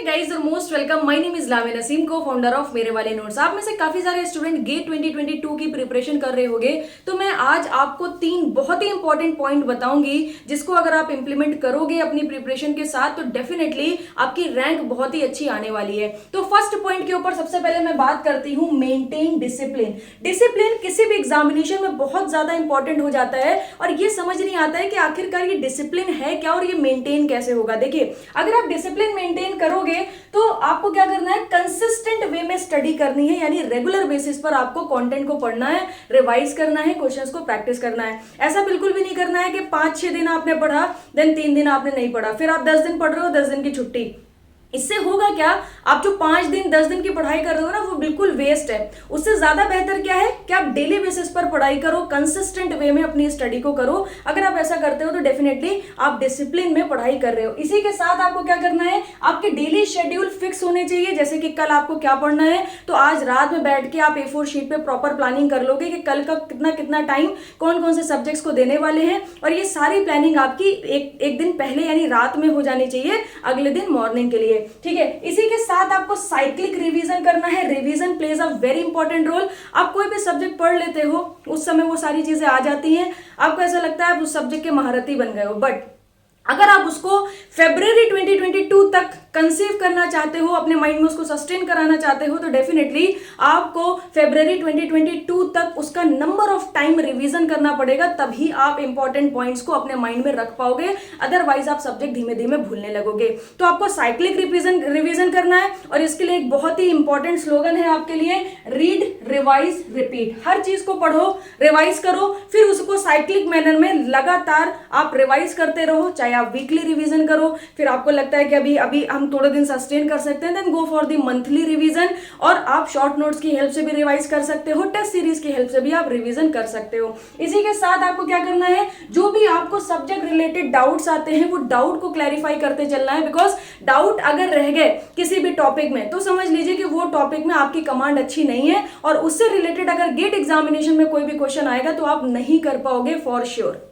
Guys और most welcome. My name is Lamia Naseem, co founder of मेरे वाले नोट्स। आप में से काफी सारे स्टूडेंट गेट 2022 की प्रिपरेशन कर रहे होंगे, तो मैं आज आपको 3 बहुत ही इंपॉर्टेंट पॉइंट बताऊंगी जिसको अगर आप इंप्लीमेंट करोगे अपनी प्रिपरेशन के साथ तो डेफिनेटली आपकी रैंक बहुत ही अच्छी आने वाली है। तो फर्स्ट पॉइंट के ऊपर सबसे पहले मैं बात करती हूँ मेंटेन डिसिप्लिन। डिसिप्लिन किसी भी एग्जामिनेशन में बहुत ज्यादा इंपॉर्टेंट हो जाता है और ये समझ नहीं आता है कि आखिरकार ये डिसिप्लिन है क्या और ये मेंटेन कैसे होगा। देखिए, अगर आप डिसिप्लिन मेंटेन करोगे तो आपको क्या करना है, कंसिस्टेंट वे में स्टडी करनी है, यानी रेगुलर बेसिस पर आपको कंटेंट को पढ़ना है, रिवाइज करना है, क्वेश्चंस को प्रैक्टिस करना है। ऐसा बिल्कुल भी नहीं करना है कि 5-6 दिन आपने पढ़ा, देन 3 दिन आपने नहीं पढ़ा, फिर आप 10 दिन पढ़ रहे हो, 10 दिन की छुट्टी। इससे होगा क्या, आप जो 5 दिन 10 दिन की पढ़ाई कर रहे हो ना, वो बिल्कुल वेस्ट है। उससे ज्यादा बेहतर क्या है कि आप डेली बेसिस पर पढ़ाई करो, कंसिस्टेंट वे में अपनी स्टडी को करो। अगर आप ऐसा करते हो तो डेफिनेटली आप डिसिप्लिन में पढ़ाई कर रहे हो। इसी के साथ आपको क्या करना है, आपके डेली शेड्यूल फिक्स होने चाहिए। जैसे कि कल आपको क्या पढ़ना है, तो आज रात में बैठ के आप A4 शीट पे प्रॉपर प्लानिंग कर लोगे कि कल का कितना कितना टाइम कौन कौन से सब्जेक्ट्स को देने वाले हैं, और ये सारी प्लानिंग आपकी एक दिन पहले यानी रात में हो जानी चाहिए अगले दिन मॉर्निंग के लिए। ठीक है, इसी के साथ आपको साइक्लिक रिवीजन करना है। Revision plays a very important role. आप कोई भी सब्जेक्ट पढ़ लेते हो, उस समय वो सारी चीजें आ जाती हैं, आपको ऐसा लगता है आप उस सब्जेक्ट के महारथी बन गए हो, बट अगर आप उसको फरवरी 2022 तक कंसीव करना चाहते हो, अपने माइंड में उसको सस्टेन कराना चाहते हो, तो डेफिनेटली आपको फरवरी 2022 तक उसका नंबर ऑफ टाइम रिवीजन करना पड़ेगा, तभी आप इंपॉर्टेंट पॉइंट्स को अपने माइंड में रख पाओगे। अदरवाइज आप सब्जेक्ट धीमे धीमे भूलने लगोगे। तो आपको साइक्लिक रिवीजन करना है, और इसके लिए एक बहुत ही इंपॉर्टेंट स्लोगन है आपके लिए, रीड रिवाइज रिपीट। हर चीज को पढ़ो, रिवाइज करो, फिर उसको साइक्लिक मैनर में लगातार आप रिवाइज करते रहो। चाहे आप वीकली रिवीजन करो, फिर आपको लगता है कि अभी हम थोड़े दिन सस्टेन कर सकते हैं, then go for the monthly revision. और आप शॉर्ट नोट्स की हेल्प से भी रिवाइज कर सकते हो, टेस्ट सीरीज की हेल्प से भी आप रिवीजन कर सकते हो। इसी के साथ आपको क्या करना है, जो भी आपको सब्जेक्ट रिलेटेड डाउट्स आते हैं वो डाउट को क्लैरिफाई करते चलना है। बिकॉज डाउट अगर रह गए किसी भी टॉपिक में तो समझ लीजिए कि वो टॉपिक में आपकी कमांड अच्छी नहीं है, और उससे रिलेटेड अगर गेट एग्जामिनेशन में कोई भी क्वेश्चन आएगा तो आप नहीं कर पाओगे फॉर श्योर।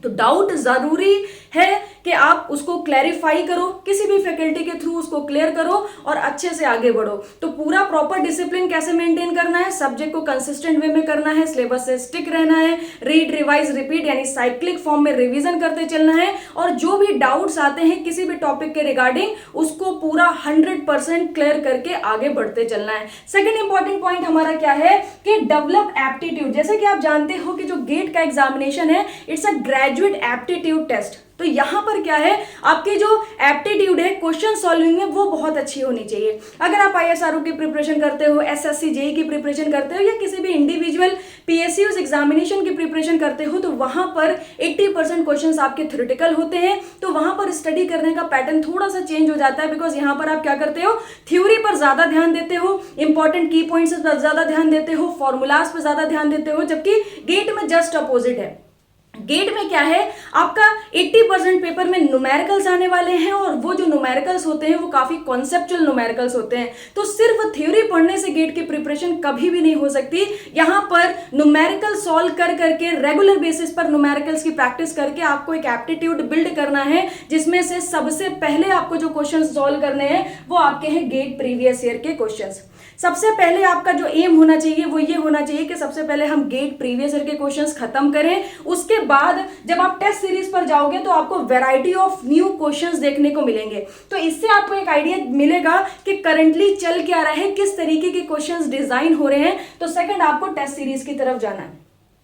तो डाउट जरूरी है कि आप उसको क्लैरिफाई करो, किसी भी फैकल्टी के थ्रू उसको क्लियर करो और अच्छे से आगे बढ़ो। तो पूरा प्रॉपर डिसिप्लिन कैसे मेंटेन करना है, सब्जेक्ट को कंसिस्टेंट वे में करना है, सिलेबस से स्टिक रहना है, रीड रिवाइज रिपीट यानी साइक्लिक फॉर्म में रिवीजन करते चलना है, और जो भी डाउट्स आते हैं किसी भी टॉपिक के रिगार्डिंग उसको पूरा 100% क्लियर करके आगे बढ़ते चलना है। सेकेंड इंपॉर्टेंट पॉइंट हमारा क्या है कि डेवलप एप्टीट्यूड। जैसे कि आप जानते हो कि जो गेट का एग्जामिनेशन है, it's a graduate aptitude test. तो यहां पर क्या है, आपकी जो एप्टीट्यूड है क्वेश्चन सॉल्विंग में वो बहुत अच्छी होनी चाहिए। अगर आप ISRO की प्रिपरेशन करते हो, SSC JEE की प्रिपरेशन करते हो, या किसी भी इंडिविजुअल PSUs एग्जामिनेशन की प्रिपरेशन करते हो, तो वहां पर 80% क्वेश्चंस आपके थ्योरेटिकल होते हैं। तो वहां पर स्टडी करने का पैटर्न थोड़ा सा चेंज हो जाता है, बिकॉज यहां पर आप क्या करते हो, थ्योरी पर ज्यादा ध्यान देते हो, इंपॉर्टेंट की पॉइंट्स पर ज्यादा ध्यान देते हो, फॉर्मूलाज पर ज्यादा ध्यान देते हो, जबकि गेट में जस्ट अपोजिट है। गेट में क्या है, आपका 80% पेपर में न्यूमेरिकल्स आने वाले हैं, और वो जो न्यूमेरिकल्स होते हैं वो काफी कॉन्सेप्चुअल न्यूमेरिकल्स होते हैं। तो सिर्फ थ्योरी पढ़ने से गेट की प्रिपरेशन कभी भी नहीं हो सकती। यहां पर न्यूमेरिकल सॉल्व कर करके रेगुलर बेसिस पर न्यूमेरिकल्स की प्रैक्टिस करके आपको एक एप्टीट्यूड बिल्ड करना है, जिसमें से सबसे पहले आपको जो क्वेश्चन सॉल्व करने हैं वो आपके हैं गेट प्रीवियस ईयर के क्वेश्चन। सबसे पहले आपका जो एम होना चाहिए वो ये होना चाहिए कि सबसे पहले हम गेट प्रीवियस ईयर के क्वेश्चंस खत्म करें। उसके बाद जब आप टेस्ट सीरीज पर जाओगे तो आपको वैरायटी ऑफ न्यू क्वेश्चंस देखने को मिलेंगे। तो इससे आपको एक आइडिया मिलेगा कि करंटली चल क्या रहा है, किस तरीके के क्वेश्चंस डिजाइन हो रहे हैं। तो सेकंड, आपको टेस्ट सीरीज की तरफ जाना है।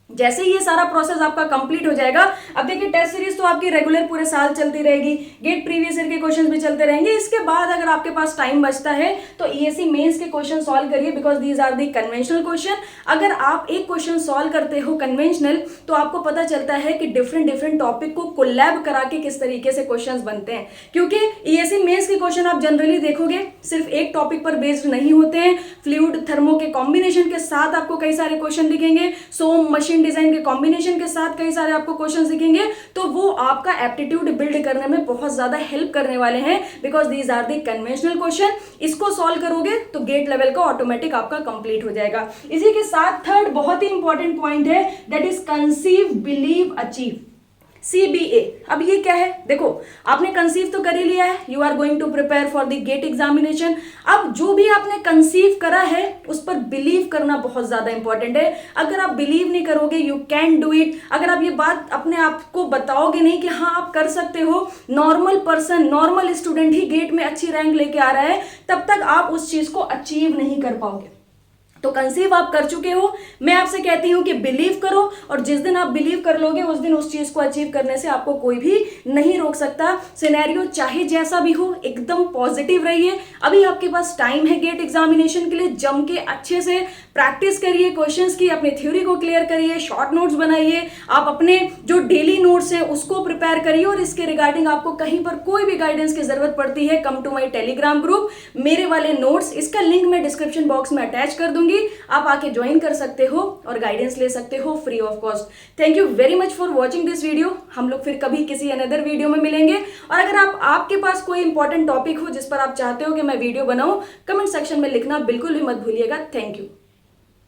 जैसे ही ये सारा प्रोसेस आपका कंप्लीट हो जाएगा, अब देखिए टेस्ट सीरीज तो आपकी रेगुलर पूरे साल चलती रहेगी, गेट प्रीवियस ईयर के क्वेश्चंस भी चलते रहेंगे। इसके बाद अगर आपके पास टाइम बचता है तो ESE मेंस के क्वेश्चन सॉल्व करिए, because these are the conventional question. अगर आप एक क्वेश्चन सॉल्व करते हो कन्वेंशनल, तो आपको पता चलता है कि डिफरेंट टॉपिक को कोलैब करा के किस तरीके से क्वेश्चन बनते हैं। क्योंकि ESE मेंस के क्वेश्चन आप जनरली देखोगे सिर्फ एक टॉपिक पर बेस्ड नहीं होते हैं, फ्लूइड थर्मो के कॉम्बिनेशन के साथ आपको कई सारे क्वेश्चन दिखेंगे, सोम मशीन डिजाइन के कॉम्बिनेशन के साथ कई सारे आपको क्वेश्चंस दिखेंगे। तो वो आपका एप्टीट्यूड बिल्ड करने में बहुत ज्यादा हेल्प करने वाले हैं, because these are the conventional question. इसको सॉल्व करोगे तो गेट लेवल का ऑटोमेटिक आपका कंप्लीट हो जाएगा। इसी के साथ थर्ड बहुत ही इंपॉर्टेंट पॉइंट है, that is conceive believe achieve. CBA। अब ये क्या है, देखो आपने कंसीव तो कर ही लिया है, you are going to prepare for the GATE examination. अब जो भी आपने कंसीव करा है उस पर बिलीव करना बहुत ज्यादा इंपॉर्टेंट है। अगर आप बिलीव नहीं करोगे, यू कैन डू इट, अगर आप ये बात अपने आप को बताओगे नहीं कि हाँ आप कर सकते हो, नॉर्मल पर्सन, नॉर्मल स्टूडेंट ही गेट में अच्छी रैंक लेके आ रहा है, तब तक आप उस चीज को अचीव नहीं कर पाओगे। तो कंसीव आप कर चुके हो, मैं आपसे कहती हूं कि बिलीव करो, और जिस दिन आप बिलीव कर लोगे उस दिन उस चीज को अचीव करने से आपको कोई भी नहीं रोक सकता। सिनेरियो चाहे जैसा भी हो, एकदम पॉजिटिव रहिए। अभी आपके पास टाइम है गेट एग्जामिनेशन के लिए, जम के अच्छे से प्रैक्टिस करिए क्वेश्चंस की, अपनी थ्योरी को क्लियर करिए, शॉर्ट नोट्स बनाइए, आप अपने जो डेली नोट्स हैं उसको प्रिपेयर करिए, और इसके रिगार्डिंग आपको कहीं पर कोई भी गाइडेंस की जरूरत पड़ती है, come to my Telegram group, मेरे वाले नोट्स, इसका लिंक मैं डिस्क्रिप्शन बॉक्स में अटैच कर दूंगी, आप आके ज्वाइन कर सकते हो और गाइडेंस ले सकते हो free of cost. Thank you very much for watching this video. हम लोग फिर कभी किसी अनदर वीडियो में मिलेंगे, और अगर आपके पास कोई इंपॉर्टेंट टॉपिक हो जिस पर आप चाहते हो कि मैं वीडियो बनाऊं, कमेंट सेक्शन में लिखना बिल्कुल भी मत भूलिएगा। Thank you.